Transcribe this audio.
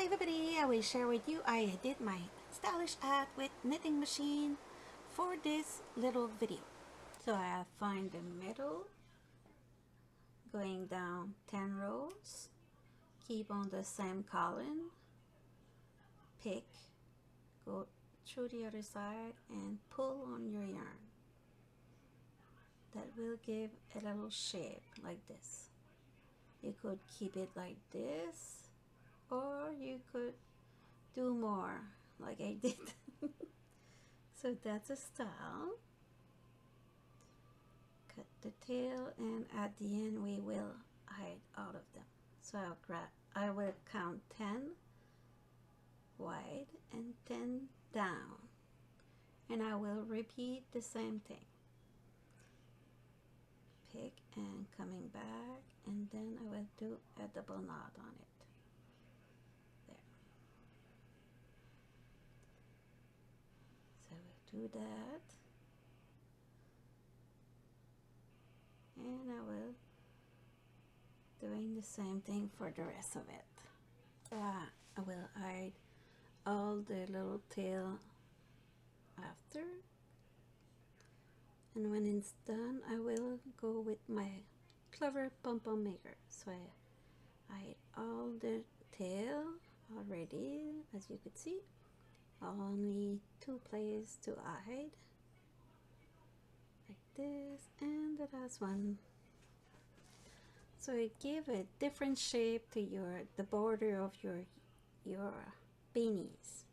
Hi everybody, I will share with you I did my stylish hat with knitting machine for this little video. So I find the middle, going down 10 rows, keep on the same column, pick, go through the other side and pull on your yarn. That will give a little shape like this. You could keep it like this, or you could do more like I did. So that's a style. Cut the tail, and at the end we will hide all of them. So I will count 10 wide and 10 down, and I will repeat the same thing. Pick and coming back, and then I will do a double knot on it. Do that, and I will doing the same thing for the rest of it. I will hide all the little tail after, and when it's done I will go with my clever pom-pom maker. So I hide all the tail already, as you could see. Only 2 places to hide, like this, and the last one. So it gives a different shape to the border of your beanies.